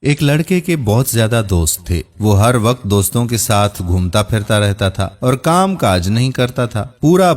ایک لڑکے کے بہت زیادہ دوست تھے۔ وہ ہر وقت دوستوں کے ساتھ گھومتا پھرتا رہتا تھا اور کام کاج نہیں کرتا تھا۔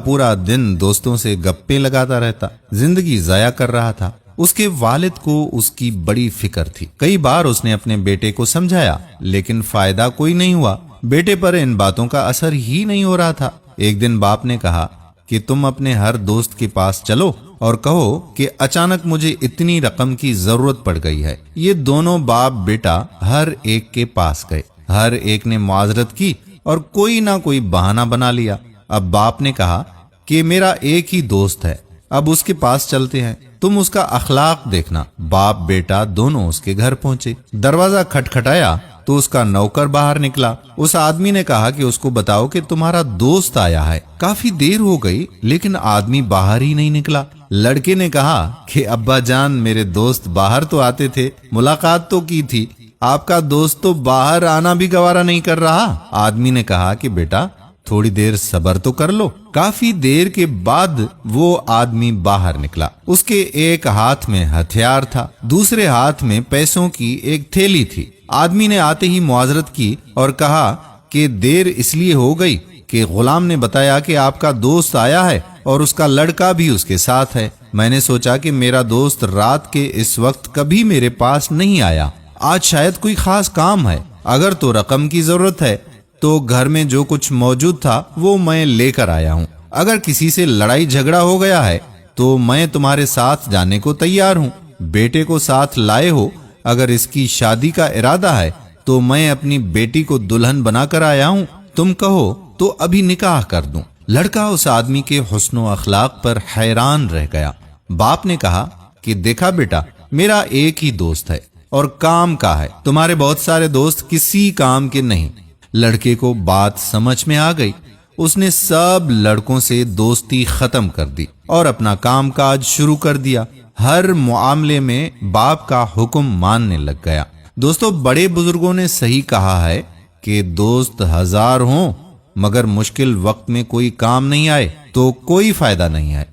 پورا دن دوستوں سے گپیں لگاتا رہتا، زندگی ضائع کر رہا تھا۔ اس کے والد کو اس کی بڑی فکر تھی۔ کئی بار اس نے اپنے بیٹے کو سمجھایا لیکن فائدہ کوئی نہیں ہوا۔ بیٹے پر ان باتوں کا اثر ہی نہیں ہو رہا تھا۔ ایک دن باپ نے کہا کہ تم اپنے ہر دوست کے پاس چلو اور کہو کہ اچانک مجھے اتنی رقم کی ضرورت پڑ گئی ہے۔ یہ دونوں باپ بیٹا ہر ایک کے پاس گئے۔ ہر ایک نے معذرت کی اور کوئی نہ کوئی بہانہ بنا لیا۔ اب باپ نے کہا کہ میرا ایک ہی دوست ہے، اب اس کے پاس چلتے ہیں، تم اس کا اخلاق دیکھنا۔ باپ بیٹا دونوں اس کے گھر پہنچے۔ دروازہ کھٹکھٹایا تو اس کا نوکر باہر نکلا۔ اس آدمی نے کہا کہ اس کو بتاؤ کہ تمہارا دوست آیا ہے۔ کافی دیر ہو گئی لیکن آدمی باہر ہی نہیں نکلا۔ لڑکے نے کہا کہ ابا جان، میرے دوست باہر تو آتے تھے، ملاقات تو کی تھی، آپ کا دوست تو باہر آنا بھی گوارا نہیں کر رہا۔ آدمی نے کہا کہ بیٹا تھوڑی دیر صبر تو کر لو۔ کافی دیر کے بعد وہ آدمی باہر نکلا۔ اس کے ایک ہاتھ میں ہتھیار تھا، دوسرے ہاتھ میں پیسوں کی ایک تھیلی تھی۔ آدمی نے آتے ہی معذرت کی اور کہا کہ دیر اس لیے ہو گئی کہ غلام نے بتایا کہ آپ کا دوست آیا ہے اور اس کا لڑکا بھی اس کے ساتھ ہے۔ میں نے سوچا کہ میرا دوست رات کے اس وقت کبھی میرے پاس نہیں آیا، آج شاید کوئی خاص کام ہے۔ اگر تو رقم کی ضرورت ہے تو گھر میں جو کچھ موجود تھا وہ میں لے کر آیا ہوں۔ اگر کسی سے لڑائی جھگڑا ہو گیا ہے تو میں تمہارے ساتھ جانے کو تیار ہوں۔ بیٹے کو ساتھ لائے ہو، اگر اس کی شادی کا ارادہ ہے تو میں اپنی بیٹی کو دلہن بنا کر آیا ہوں، تم کہو تو ابھی نکاح کر دوں۔ لڑکا اس آدمی کے حسن و اخلاق پر حیران رہ گیا۔ باپ نے کہا کہ دیکھا بیٹا، میرا ایک ہی دوست ہے اور کام کا ہے، تمہارے بہت سارے دوست کسی کام کے نہیں۔ لڑکے کو بات سمجھ میں آ گئی۔ اس نے سب لڑکوں سے دوستی ختم کر دی اور اپنا کام کاج شروع کر دیا۔ ہر معاملے میں باپ کا حکم ماننے لگ گیا۔ دوستو، بڑے بزرگوں نے صحیح کہا ہے کہ دوست ہزار ہوں مگر مشکل وقت میں کوئی کام نہیں آئے تو کوئی فائدہ نہیں ہے،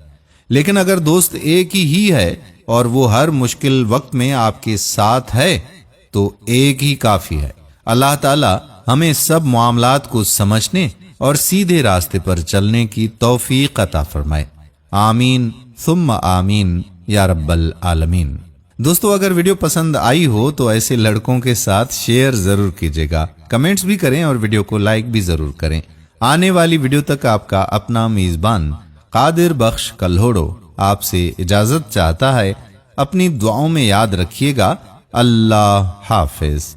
لیکن اگر دوست ایک ہی ہے اور وہ ہر مشکل وقت میں آپ کے ساتھ ہے تو ایک ہی کافی ہے۔ اللہ تعالی ہمیں سب معاملات کو سمجھنے اور سیدھے راستے پر چلنے کی توفیق عطا فرمائے۔ آمین ثم آمین یا رب العالمین۔ دوستو، اگر ویڈیو پسند آئی ہو تو ایسے لڑکوں کے ساتھ شیئر ضرور کیجیے گا، کمنٹس بھی کریں اور ویڈیو کو لائک بھی ضرور کریں۔ آنے والی ویڈیو تک آپ کا اپنا میزبان قادر بخش کلہوڑو آپ سے اجازت چاہتا ہے۔ اپنی دعاؤں میں یاد رکھیے گا۔ اللہ حافظ۔